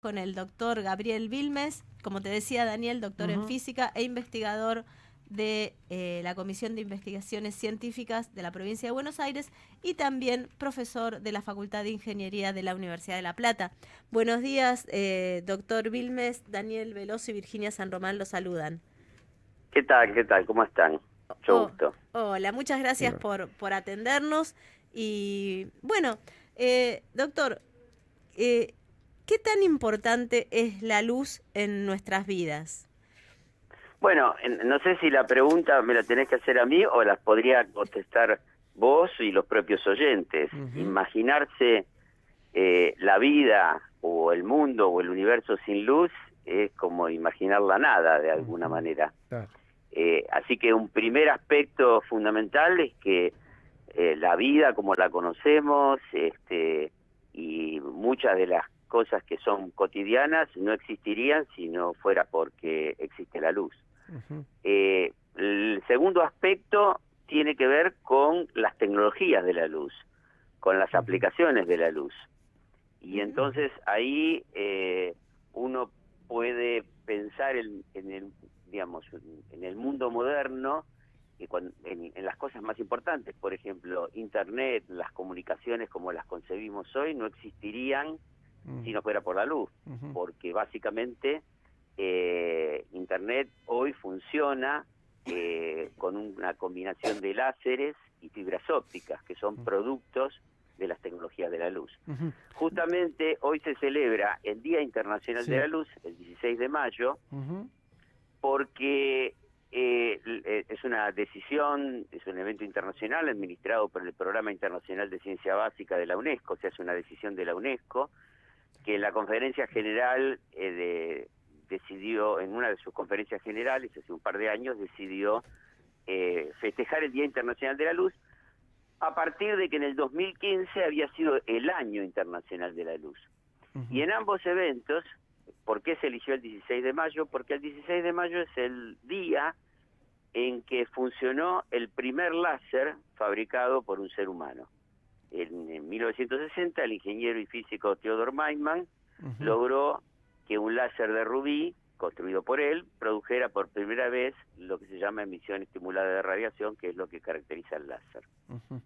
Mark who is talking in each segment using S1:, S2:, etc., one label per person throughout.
S1: Con el doctor Gabriel Vilmes, como te decía Daniel, doctor en física e investigador de la Comisión de Investigaciones Científicas de la Provincia de Buenos Aires y también profesor de la Facultad de Ingeniería de la Universidad de La Plata. Buenos días, doctor Vilmes, Daniel Veloso y Virginia San Román los saludan.
S2: ¿Qué tal? ¿Qué tal? ¿Cómo están? Mucho
S1: Oh,
S2: gusto.
S1: hola, muchas gracias por atendernos. Y bueno, doctor, eh, ¿qué tan importante es la luz en nuestras vidas?
S2: Bueno, no sé si la pregunta me la tenés que hacer a mí o las podría contestar vos y los propios oyentes.
S3: Ujú,
S2: Imaginarse la vida o el mundo o el universo sin luz es como imaginar la nada de alguna
S3: ujú,
S2: manera.
S3: claro.
S2: Así que un primer aspecto fundamental es que la vida como la conocemos, y muchas de las cosas que son cotidianas no existirían si no fuera porque existe la luz.
S3: Ujú,
S2: El segundo aspecto tiene que ver con las tecnologías de la luz, con las
S3: ujú,
S2: aplicaciones de la luz. Y
S1: Ujú.
S3: ujú,
S2: entonces ahí uno puede pensar en el, digamos, en el mundo moderno, y en las cosas más importantes, por ejemplo, Internet, las comunicaciones como las concebimos hoy no existirían si no fuera por la luz,
S3: ujú,
S2: porque básicamente Internet hoy funciona con una combinación de láseres y fibras ópticas, que son productos de las tecnologías de la luz.
S3: ujú.
S2: Justamente hoy se celebra el Día Internacional de
S3: Sí.
S2: la Luz, el 16 de mayo,
S3: Ujú,
S2: porque es una decisión, es un evento internacional administrado por el Programa Internacional de Ciencia Básica de la UNESCO, o sea, es una decisión de la UNESCO, que la Conferencia General decidió, en una de sus conferencias generales, hace un par de años, decidió festejar el Día Internacional de la Luz, a partir de que en el 2015 había sido el Año Internacional de la Luz. Y
S3: ujú,
S2: en ambos eventos, ¿por qué se eligió el 16 de mayo? Porque el 16 de mayo es el día en que funcionó el primer láser fabricado por un ser humano. En 1960, el ingeniero y físico Theodor Maiman
S3: ujú.
S2: logró que un láser de rubí, construido por él, produjera por primera vez lo que se llama emisión estimulada de radiación, que es lo que caracteriza el láser.
S3: Ujú.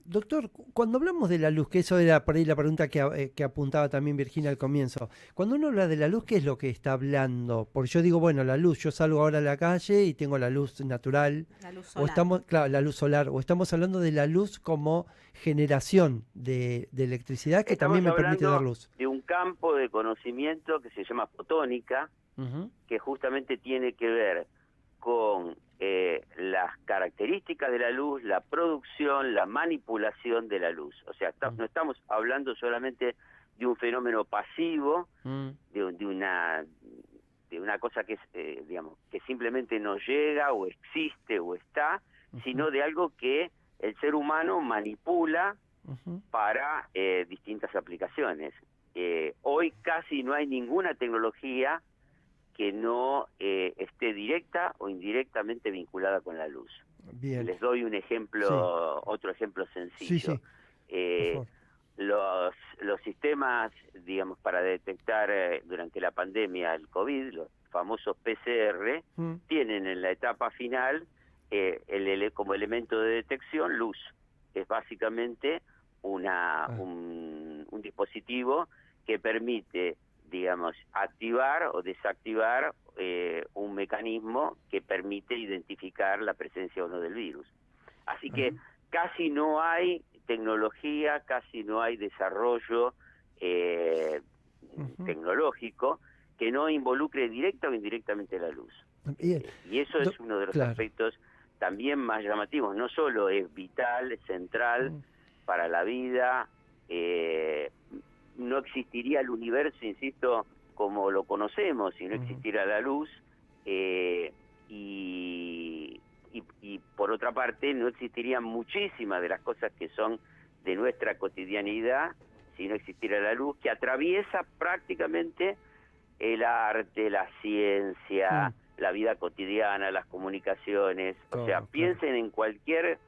S3: Doctor, cuando hablamos de la luz, que eso era por ahí la pregunta que apuntaba también Virginia al comienzo, cuando uno habla de la luz, ¿qué es lo que está hablando? Porque yo digo, bueno, la luz, yo salgo ahora a la calle y tengo la luz natural,
S1: La luz
S3: o
S1: solar.
S3: estamos, claro, la luz solar, o estamos hablando de la luz como generación de electricidad que también
S2: Estamos
S3: me permite dar
S2: hablando
S3: luz.
S2: de un campo de conocimiento que se llama fotónica,
S3: Ujú,
S2: que justamente tiene que ver con las características de la luz, la producción, la manipulación de la luz. O sea, no estamos hablando solamente de un fenómeno pasivo,
S3: ujú,
S2: de una cosa que es, digamos, que simplemente nos llega o existe o está,
S3: ujú,
S2: sino de algo que el ser humano manipula
S3: ujú,
S2: para distintas aplicaciones. Hoy casi no hay ninguna tecnología que no esté directa o indirectamente vinculada con la luz.
S3: bien,
S2: Les doy un
S3: sí,
S2: ejemplo, otro ejemplo
S3: sí,
S2: sencillo.
S3: sí, por
S2: Eh,
S3: favor.
S2: los sistemas, digamos, para detectar durante la pandemia el COVID, los famosos PCR,
S3: Mm,
S2: tienen en la etapa final como elemento de detección luz. Es básicamente
S3: ah,
S2: un dispositivo que permite, digamos, activar o desactivar un mecanismo que permite identificar la presencia o no del virus. Así que
S3: ajá,
S2: casi no hay tecnología, casi no hay desarrollo eh,
S3: ujú,
S2: tecnológico que no involucre directa o indirectamente la luz.
S3: bien,
S2: Y eso es
S3: do-
S2: uno de los
S3: claro.
S2: aspectos también más llamativos. No solo es vital, es central
S3: Mm,
S2: para la vida, eh, no existiría el universo, insisto, como lo conocemos si no
S3: ujú,
S2: existiera la luz, eh, y, y por otra parte no existirían muchísimas de las cosas que son de nuestra cotidianidad si no existiera la luz, que atraviesa prácticamente el arte, la
S3: mm,
S2: ciencia, la vida cotidiana, las comunicaciones. O sea,
S3: todo, claro.
S2: piensen en cualquier,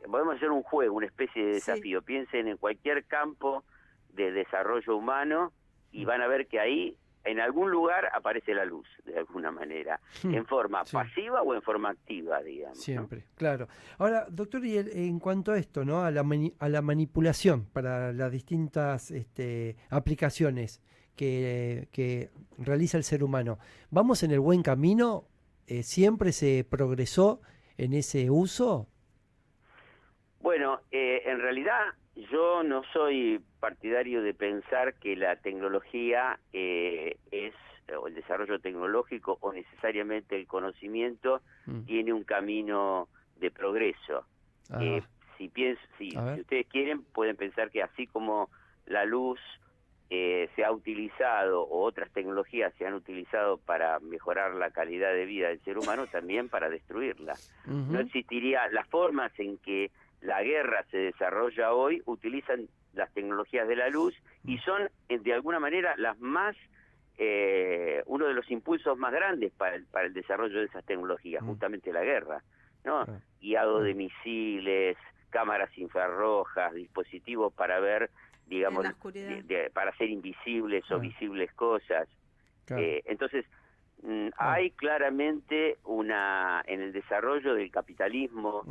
S2: podemos hacer un juego, una especie de
S1: Sí.
S2: desafío, piensen en cualquier campo de desarrollo humano y van a ver que ahí en algún lugar aparece la luz, de alguna manera, en forma pasiva o en forma activa, digamos.
S3: Siempre,
S2: ¿no?
S3: claro. Ahora, doctor, y en cuanto a esto, ¿no? A la manipulación para las distintas aplicaciones que realiza el ser humano, ¿vamos en el buen camino? ¿Siempre se progresó en ese uso?
S2: Bueno, en realidad yo no soy partidario de pensar que la tecnología o el desarrollo tecnológico o necesariamente el conocimiento tiene un camino de progreso. Si ustedes quieren, pueden pensar que así como la luz se ha utilizado, o otras tecnologías se han utilizado para mejorar la calidad de vida del ser humano, también para destruirla. No existiría las formas en que la guerra se desarrolla hoy, utilizan las tecnologías de la luz y son de alguna manera las más uno de los impulsos más grandes para el desarrollo de esas tecnologías, justamente la guerra, ¿no? Guiado de misiles, cámaras infrarrojas, dispositivos para ver, digamos, para hacer invisibles o visibles cosas. Entonces, hay claramente en el desarrollo del capitalismo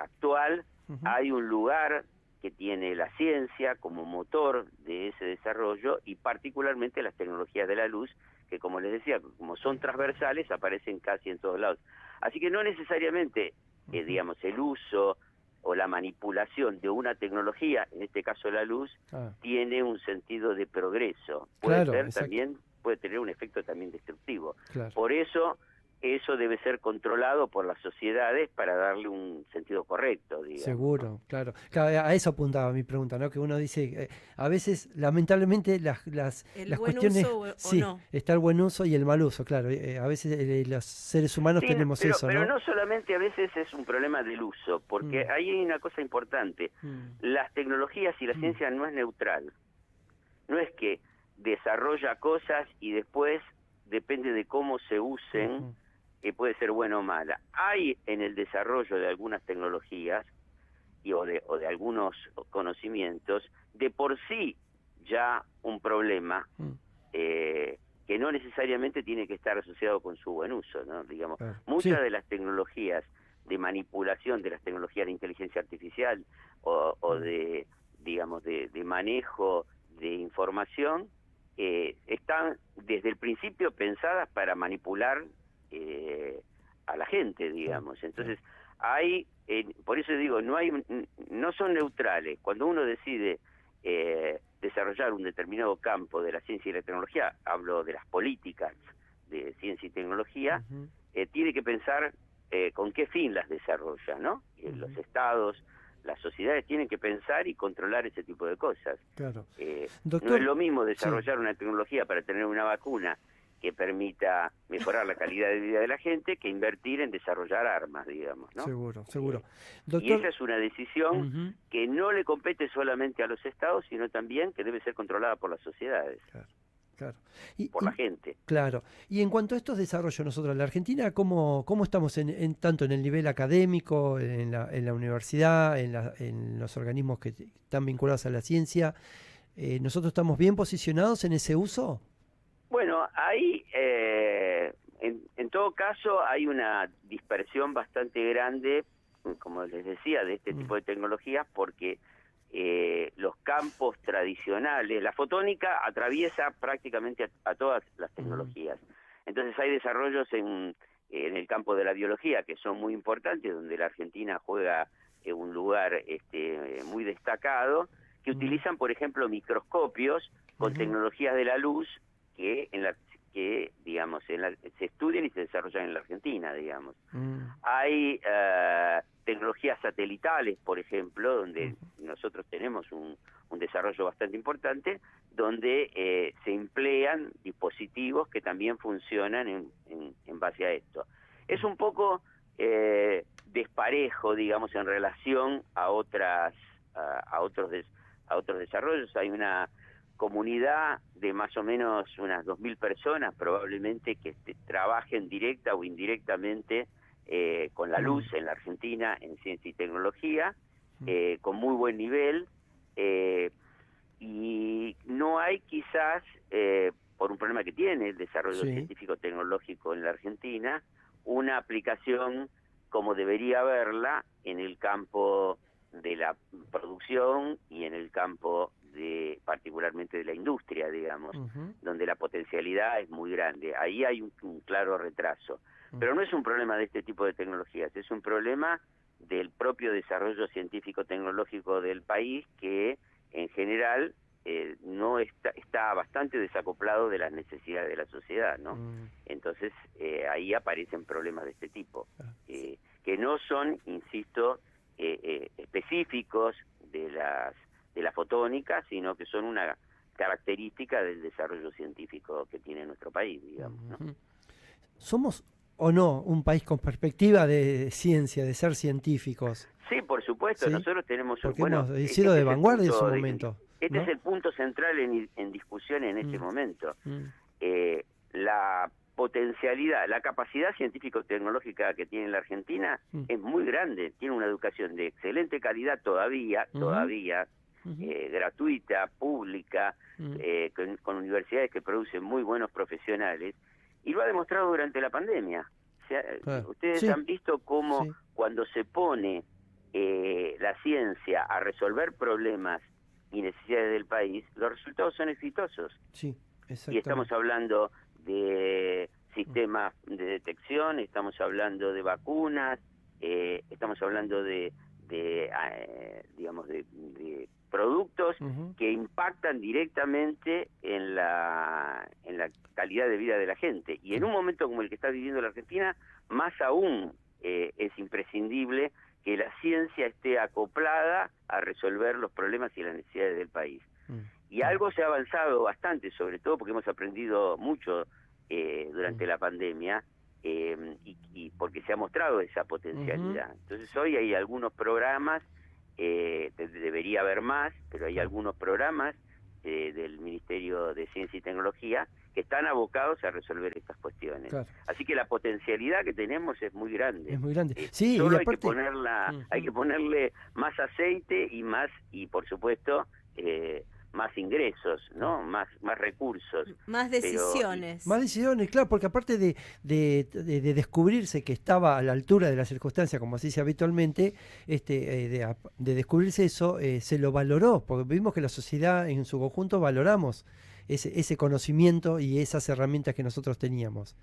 S2: actual, hay un lugar que tiene la ciencia como motor de ese desarrollo y particularmente las tecnologías de la luz, que como les decía, como son transversales, aparecen casi en todos lados. Así que no necesariamente, digamos, el uso o la manipulación de una tecnología, en este caso la luz, tiene un sentido de progreso. Puede tener un efecto también destructivo. Por eso debe ser controlado por las sociedades para darle un sentido correcto, digamos.
S3: Seguro, claro. A eso apuntaba mi pregunta, ¿no? Que uno dice, a veces, lamentablemente, las cuestiones...
S1: Uso no.
S3: Está el buen uso y el mal uso, claro. A veces los seres humanos tenemos eso, ¿no?
S2: Pero no solamente a veces es un problema del uso, porque ahí hay una cosa importante. Las tecnologías y la ciencia no es neutral. No es que desarrolla cosas y después, depende de cómo se usen, puede ser buena o mala. Hay en el desarrollo de algunas tecnologías o de algunos conocimientos de por sí ya un problema que no necesariamente tiene que estar asociado con su buen uso, ¿no? Digamos, muchas de las tecnologías de manipulación, de las tecnologías de inteligencia artificial o de, digamos, de manejo de información, están desde el principio pensadas para manipular a la gente, digamos. Entonces, por eso digo, no son neutrales. Cuando uno decide desarrollar un determinado campo de la ciencia y la tecnología, hablo de las políticas de ciencia y tecnología, tiene que pensar con qué fin las desarrolla, ¿no? Los estados, las sociedades tienen que pensar y controlar ese tipo de cosas. Doctor, no es lo mismo desarrollar una tecnología para tener una vacuna que permita mejorar la calidad de vida de la gente que invertir en desarrollar armas, digamos, ¿no?
S3: Seguro.
S2: Doctor, y esa es una decisión que no le compete solamente a los estados, sino también que debe ser controlada por las sociedades. Por la gente.
S3: Claro. Y en cuanto a estos desarrollos, nosotros en la Argentina, ¿cómo estamos tanto en el nivel académico, en la universidad, en los organismos que están vinculados a la ciencia? ¿Nosotros estamos bien posicionados en ese uso?
S2: Bueno, ahí, en todo caso, hay una dispersión bastante grande, como les decía, de este tipo de tecnologías, porque los campos tradicionales, la fotónica atraviesa prácticamente a todas las tecnologías. Entonces hay desarrollos en el campo de la biología que son muy importantes, donde la Argentina juega un lugar muy destacado, que utilizan, por ejemplo, microscopios con tecnologías de la luz que digamos, se estudian y se desarrollan en la Argentina, digamos. Hay tecnologías satelitales, por ejemplo, donde nosotros tenemos un desarrollo bastante importante, donde se emplean dispositivos que también funcionan en base a esto. Es un poco desparejo, digamos, en relación a otros desarrollos. Hay una comunidad de más o menos unas 2.000 personas probablemente que trabajen directa o indirectamente con la luz en la Argentina en ciencia y tecnología, con muy buen nivel. y no hay quizás, por un problema que tiene el desarrollo científico-tecnológico en la Argentina, una aplicación como debería haberla en el campo de la producción y en el campo particularmente de la industria, digamos, donde la potencialidad es muy grande. Ahí hay un claro retraso. Pero no es un problema de este tipo de tecnologías, es un problema del propio desarrollo científico-tecnológico del país, que en general no está bastante desacoplado de las necesidades de la sociedad, ¿no? Entonces ahí aparecen problemas de este tipo, que no son, insisto, específicos de la fotónica, sino que son una característica del desarrollo científico que tiene nuestro país, digamos, ¿no?
S3: ¿Somos o no un país con perspectiva de ciencia, de ser científicos?
S2: Sí, por supuesto,
S3: ¿Sí?
S2: nosotros tenemos...
S3: Porque hemos sido de vanguardia en su momento.
S2: Este es el punto central en discusión en este momento. La potencialidad, la capacidad científico-tecnológica que tiene la Argentina es muy grande. Tiene una educación de excelente calidad todavía, gratuita, pública, con universidades que producen muy buenos profesionales, y lo ha demostrado durante la pandemia. O sea, ustedes han visto cómo cuando se pone la ciencia a resolver problemas y necesidades del país, los resultados son exitosos.
S3: Sí, exactamente.
S2: Y estamos hablando de sistemas de detección, estamos hablando de vacunas, estamos hablando de productos que impactan directamente en la calidad de vida de la gente. Y en un momento como el que está viviendo la Argentina, más aún es imprescindible que la ciencia esté acoplada a resolver los problemas y las necesidades del país. Y algo se ha avanzado bastante, sobre todo porque hemos aprendido mucho durante la pandemia, y porque se ha mostrado esa potencialidad. Entonces hoy hay algunos programas, debería haber más, pero hay algunos programas del Ministerio de Ciencia y Tecnología que están abocados a resolver estas cuestiones. Claro. Así que la potencialidad que tenemos es muy grande.
S3: Es muy grande. Sí,
S2: solo
S3: y aparte...
S2: hay que ponerle más aceite y por supuesto más ingresos, ¿no? Más recursos.
S1: Más decisiones.
S3: Más decisiones, claro, porque aparte de descubrirse que estaba a la altura de las circunstancias, como se dice habitualmente, de descubrirse eso, se lo valoró, porque vimos que la sociedad en su conjunto valoramos ese conocimiento y esas herramientas que nosotros teníamos.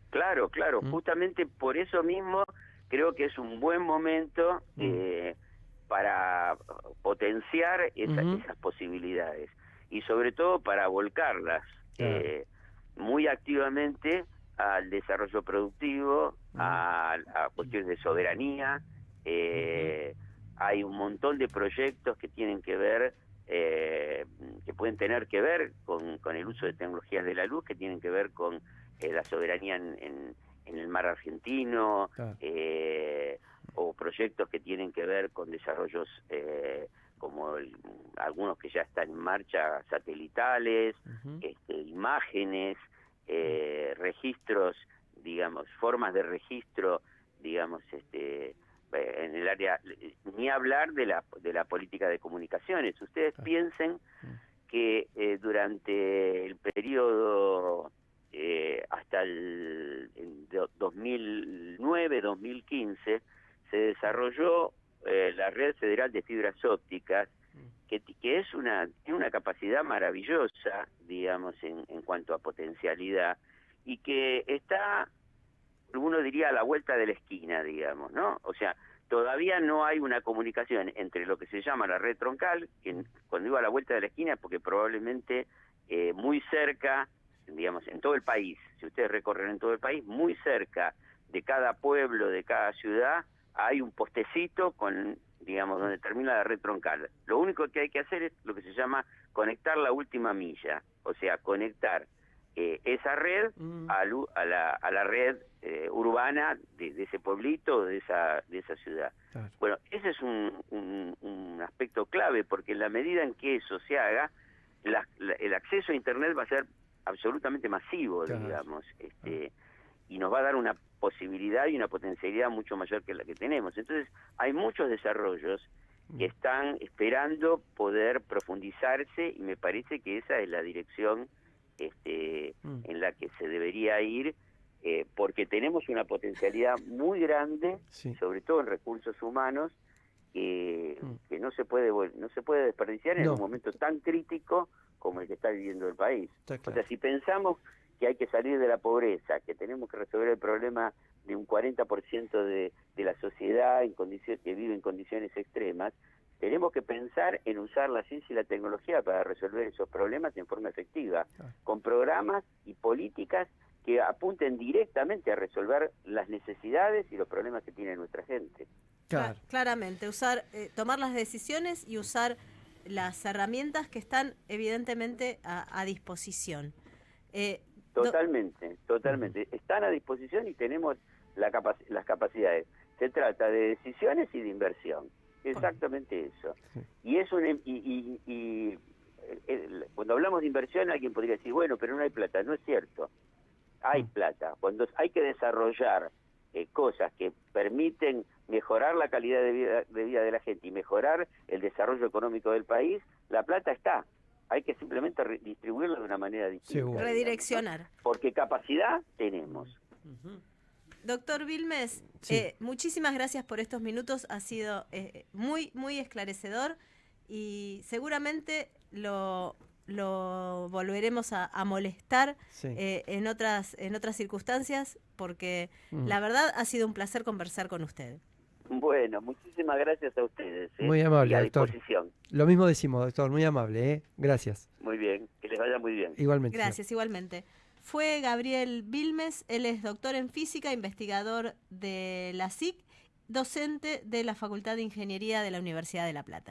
S2: Claro, justamente por eso mismo creo que es un buen momento para potenciar esas posibilidades y sobre todo para volcarlas muy activamente al desarrollo productivo, a cuestiones de soberanía. Hay un montón de proyectos que tienen que ver, que pueden tener que ver con el uso de tecnologías de la luz, que tienen que ver con la soberanía en el mar argentino, o proyectos que tienen que ver con desarrollos como algunos que ya están en marcha, satelitales, imágenes, registros, digamos, formas de registro, digamos, en el área, ni hablar de la política de comunicaciones. Ustedes piensen que durante el periodo hasta el 2009-2015 se desarrolló la Red Federal de Fibras Ópticas, que es una capacidad maravillosa, digamos, en cuanto a potencialidad, y que está, uno diría, a la vuelta de la esquina, digamos, ¿no? O sea, todavía no hay una comunicación entre lo que se llama la red troncal, que cuando digo a la vuelta de la esquina es porque probablemente muy cerca, digamos, en todo el país, si ustedes recorren en todo el país, muy cerca de cada pueblo, de cada ciudad, hay un postecito con, digamos, donde termina la red troncal. Lo único que hay que hacer es lo que se llama conectar la última milla, o sea, conectar esa red a la red urbana de ese pueblito, de esa ciudad. Claro. Bueno, ese es un aspecto clave, porque en la medida en que eso se haga, el acceso a Internet va a ser absolutamente masivo, claro, digamos, y nos va a dar una posibilidad y una potencialidad mucho mayor que la que tenemos. Entonces, hay muchos desarrollos que están esperando poder profundizarse, y me parece que esa es la dirección en la que se debería ir, porque tenemos una potencialidad muy grande, sobre todo en recursos humanos, que no se puede desperdiciar en un momento tan crítico como el que está viviendo el país.
S3: Claro.
S2: O sea, si pensamos que hay que salir de la pobreza, que tenemos que resolver el problema de un 40% de la sociedad que vive en condiciones extremas, tenemos que pensar en usar la ciencia y la tecnología para resolver esos problemas en forma efectiva, con programas y políticas que apunten directamente a resolver las necesidades y los problemas que tiene nuestra gente.
S3: Claro.
S1: Claramente, tomar las decisiones y usar las herramientas que están evidentemente a disposición.
S2: Totalmente. Están a disposición y tenemos las capacidades. Se trata de decisiones y de inversión. Exactamente eso. Y es cuando hablamos de inversión, alguien podría decir, bueno, pero no hay plata. No es cierto. Hay plata. Cuando hay que desarrollar cosas que permiten mejorar la calidad de vida de la gente y mejorar el desarrollo económico del país, la plata está. Hay que simplemente distribuirla de una manera distinta.
S1: Redireccionar.
S2: ¿No? Porque capacidad tenemos.
S1: Doctor Vilmes, muchísimas gracias por estos minutos. Ha sido muy, muy esclarecedor y seguramente lo volveremos a molestar en otras circunstancias, porque la verdad ha sido un placer conversar con usted.
S2: Bueno, muchísimas gracias a ustedes.
S3: Muy amable, doctor.
S2: Disposición.
S3: Lo mismo decimos, doctor, muy amable. Gracias.
S2: Muy bien, que les vaya muy bien.
S3: Igualmente.
S1: Gracias, igualmente. Fue Gabriel Vilmes, él es doctor en física, investigador de la SIC, docente de la Facultad de Ingeniería de la Universidad de La Plata.